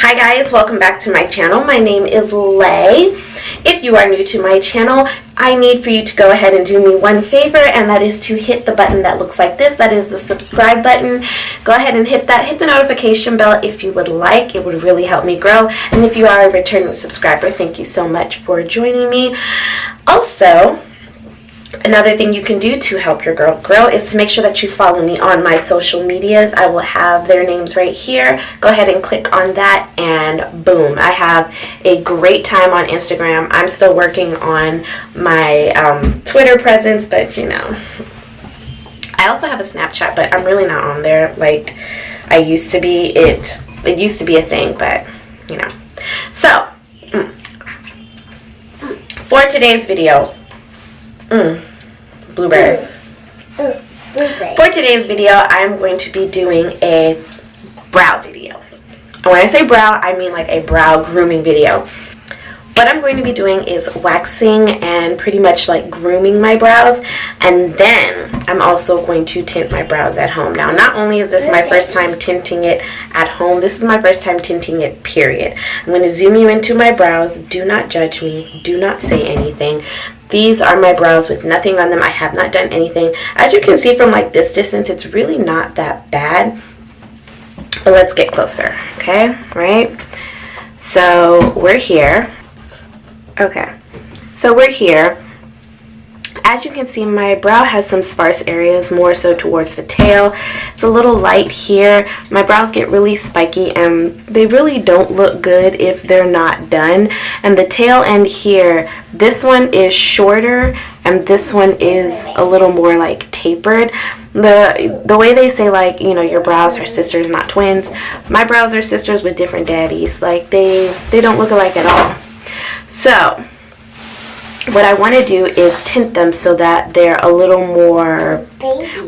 Hi guys, welcome back to my channel. My name is Lay. If you are new to my channel, I need for you to go ahead and do me one favor, and that is to hit the button that looks like this. That is the subscribe button. Go ahead and hit that. Hit the notification bell if you would like. It would really help me grow. And if you are a returning subscriber, thank you so much for joining me. Also, another thing you can do to help your girl grow is to make sure that you follow me on my social medias. I will have their names right here. Go ahead and click on that and boom, I have a great time on Instagram. I'm still working on my Twitter presence, but you know, I also have a Snapchat, but I'm really not on there like I used to be. It used to be a thing, but you know. So for today's video, Blueberry. For today's video, I'm going to be doing a brow video. And when I say brow, I mean like a brow grooming video. What I'm going to be doing is waxing and pretty much like grooming my brows, and then I'm also going to tint my brows at home. Now, not only is this my first time tinting it at home, this is my first time tinting it, period. I'm going to zoom you into my brows. Do not judge me. Do not say anything. These are my brows with nothing on them. I have not done anything. As you can see from like this distance, it's really not that bad. But let's get closer, okay? Right? So we're here. Okay, so we're here. As you can see, my brow has some sparse areas, more so towards the tail. It's a little light here. My brows get really spiky and they really don't look good if they're not done. And the tail end here, this one is shorter and this one is a little more like tapered. The way they say, like, you know, your brows are sisters, not twins. My brows are sisters with different daddies. Like they don't look alike at all. So what I want to do is tint them so that they're a little more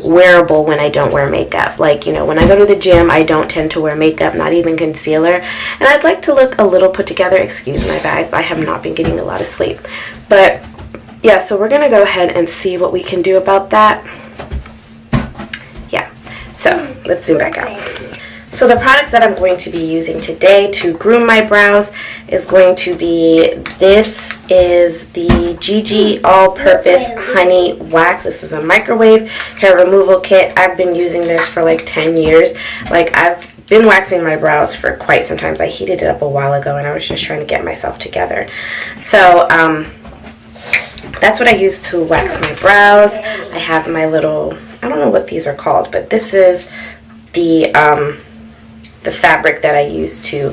wearable when I don't wear makeup. Like, you know, when I go to the gym, I don't tend to wear makeup, not even concealer. And I'd like to look a little put together. Excuse my bags. I have not been getting a lot of sleep. But yeah, so we're going to go ahead and see what we can do about that. Yeah, so let's zoom back out. So the products that I'm going to be using today to groom my brows is going to be, this is the GG All-Purpose Honey Wax. This is a microwave hair removal kit. I've been using this for like 10 years. Like, I've been waxing my brows for quite some time. I heated it up a while ago and I was just trying to get myself together. So that's what I use to wax my brows. I have my little, I don't know what these are called, but this is the fabric that I use to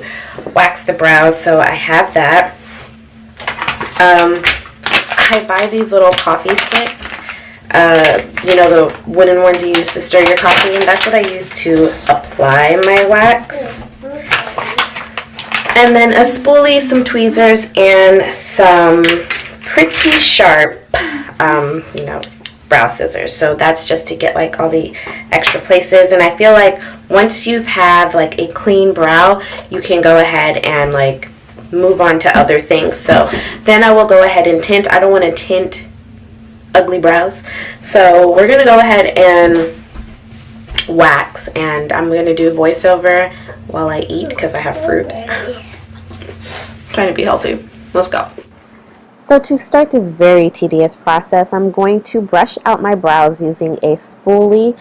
wax the brows. So I have that. I buy these little coffee sticks, you know, the wooden ones you use to stir your coffee, and that's what I use to apply my wax. And then a spoolie, some tweezers, and some pretty sharp, you know, brow scissors. So that's just to get like all the extra places. And I feel like once you have like a clean brow, you can go ahead and like move on to other things. So then I will go ahead and tint. I don't want to tint ugly brows, so we're gonna go ahead and wax, and I'm gonna do voiceover while I eat because I have fruit. Trying to be healthy. Let's go. So to start this very tedious process, I'm going to brush out my brows using a spoolie,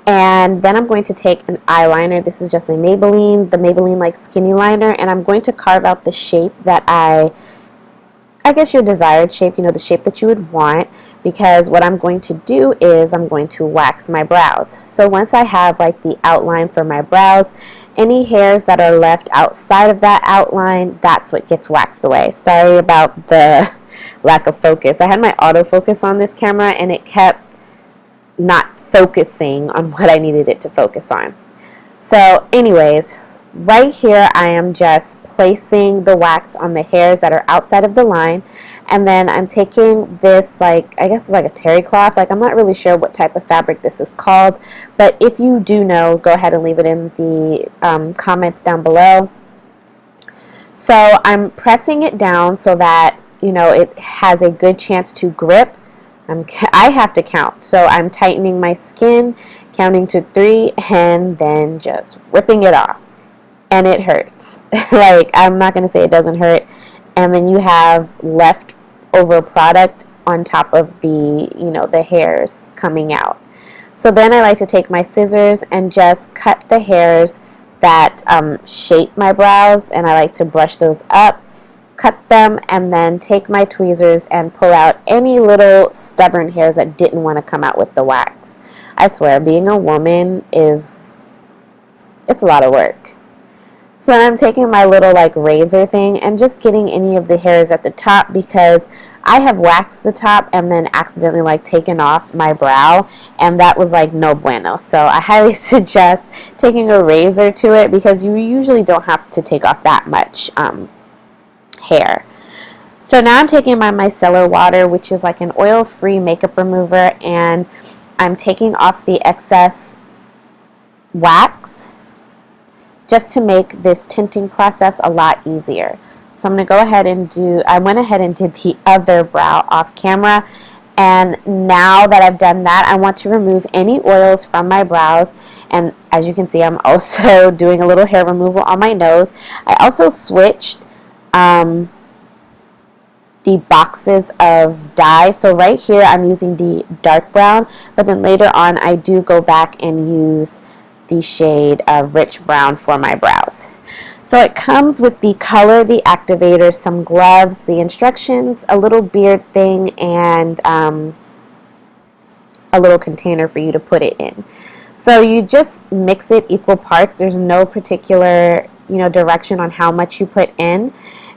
and then I'm going to take an eyeliner. This is just a Maybelline, the Maybelline like skinny liner, and I'm going to carve out the shape that I guess your desired shape, you know, the shape that you would want, because what I'm going to do is I'm going to wax my brows. So once I have like the outline for my brows, any hairs that are left outside of that outline, that's what gets waxed away. Sorry about the lack of focus. I had my autofocus on this camera and it kept not focusing on what I needed it to focus on. So anyways, right here I am just placing the wax on the hairs that are outside of the line, and then I'm taking this, like, I guess it's like a terry cloth. Like, I'm not really sure what type of fabric this is called, but if you do know, go ahead and leave it in the comments down below. So I'm pressing it down so that, you know, it has a good chance to grip. I have to count, so I'm tightening my skin, counting to 3, and then just ripping it off. and it hurts. Like, I'm not going to say it doesn't hurt. And then you have leftover product on top of the, the hairs coming out. So then I like to take my scissors and just cut the hairs that shape my brows, and I like to brush those up, cut them, and then take my tweezers and pull out any little stubborn hairs that didn't want to come out with the wax. I swear, being a woman it's a lot of work. So then I'm taking my little like razor thing and just getting any of the hairs at the top, because I have waxed the top and then accidentally like taken off my brow, and that was like no bueno. So I highly suggest taking a razor to it, because you usually don't have to take off that much hair. So now I'm taking my micellar water, which is like an oil-free makeup remover, and I'm taking off the excess wax just to make this tinting process a lot easier. So I'm going to go ahead and I went ahead and did the other brow off camera, and now that I've done that, I want to remove any oils from my brows. And as you can see, I'm also doing a little hair removal on my nose. I also switched the boxes of dye. So right here I'm using the dark brown, but then later on I do go back and use the shade of rich brown for my brows. So it comes with the color, the activator, some gloves, the instructions, a little beard thing, and a little container for you to put it in. So you just mix it equal parts. There's no particular direction on how much you put in.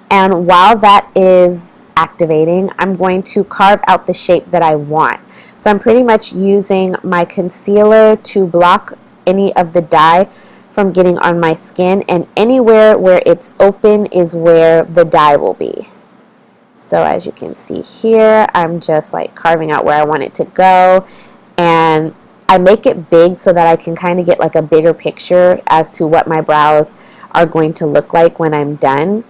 And while that is activating, I'm going to carve out the shape that I want. So I'm pretty much using my concealer to block any of the dye from getting on my skin, and anywhere where it's open is where the dye will be. So as you can see here, I'm just like carving out where I want it to go, and I make it big so that I can kind of get like a bigger picture as to what my brows are going to look like when I'm done.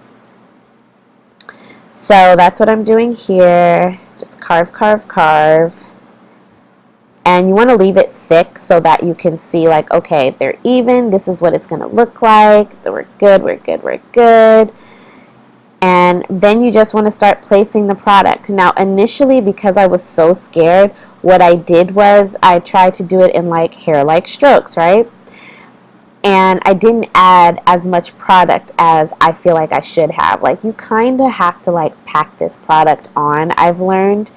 So that's what I'm doing here. Just carve, carve, carve. And you want to leave it thick so that you can see like, okay, they're even. This is what it's going to look like. We're good, we're good, we're good. And then you just want to start placing the product. Now, initially, because I was so scared, what I did was I tried to do it in like hair-like strokes, right? And I didn't add as much product as I feel like I should have. Like, you kind of have to like pack this product on, I've learned.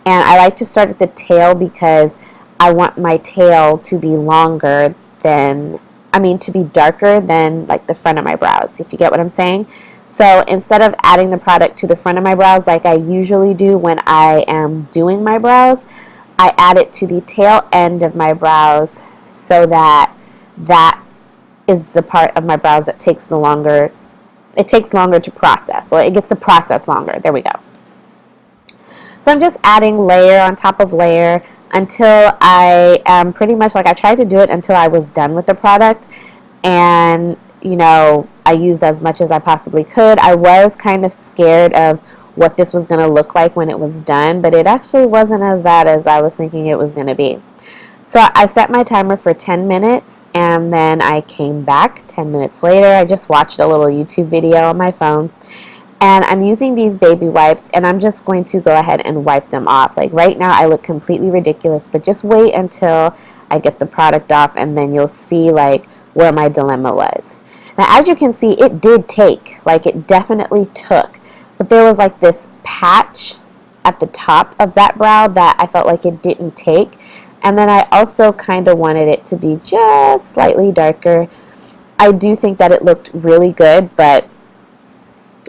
And I like to start at the tail because I want my tail to be longer than, to be darker than like the front of my brows, if you get what I'm saying. So instead of adding the product to the front of my brows like I usually do when I am doing my brows, I add it to the tail end of my brows, so that is the part of my brows that takes longer to process. So it gets to process longer. There we go. So I'm just adding layer on top of layer until I am pretty much like, I tried to do it until I was done with the product, and I used as much as I possibly could. I was kind of scared of what this was going to look like when it was done, but it actually wasn't as bad as I was thinking it was going to be. So I set my timer for 10 minutes, and then I came back 10 minutes later. I just watched a little YouTube video on my phone, and I'm using these baby wipes, and I'm just going to go ahead and wipe them off. Like right now I look completely ridiculous, but just wait until I get the product off, and then you'll see like where my dilemma was. Now, as you can see, it did take, like it definitely took, but there was like this patch at the top of that brow that I felt like it didn't take. And then I also kind of wanted it to be just slightly darker. I do think that it looked really good, but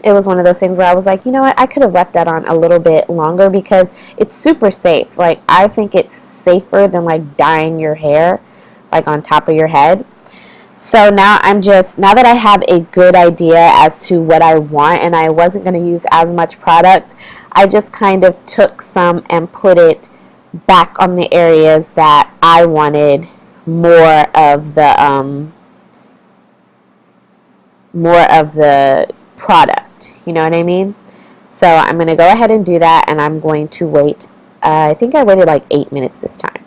it was one of those things where I was like, you know what, I could have left that on a little bit longer, because it's super safe. Like, I think it's safer than like dyeing your hair like on top of your head. So now now that I have a good idea as to what I want, and I wasn't going to use as much product, I just kind of took some and put it back on the areas that I wanted more of the product, you know what I mean? So I'm going to go ahead and do that, and I'm going to wait. I think I waited like 8 minutes this time.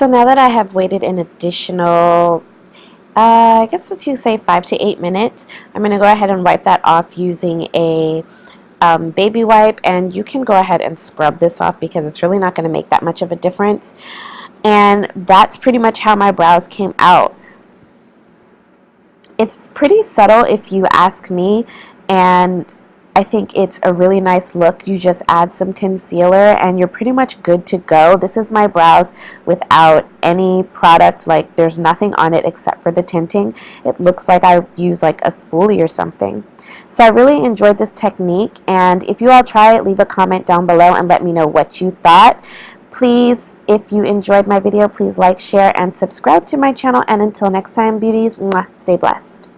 So now that I have waited an additional, I guess let's you say 5 to 8 minutes, I'm going to go ahead and wipe that off using a baby wipe, and you can go ahead and scrub this off because it's really not going to make that much of a difference. And that's pretty much how my brows came out. It's pretty subtle if you ask me, and I think it's a really nice look. You just add some concealer and you're pretty much good to go. This is my brows without any product. Like, there's nothing on it except for the tinting. It looks like I use like a spoolie or something. So I really enjoyed this technique, and if you all try it, leave a comment down below and let me know what you thought. Please, if you enjoyed my video, please like, share, and subscribe to my channel. And until next time, beauties, mwah, stay blessed.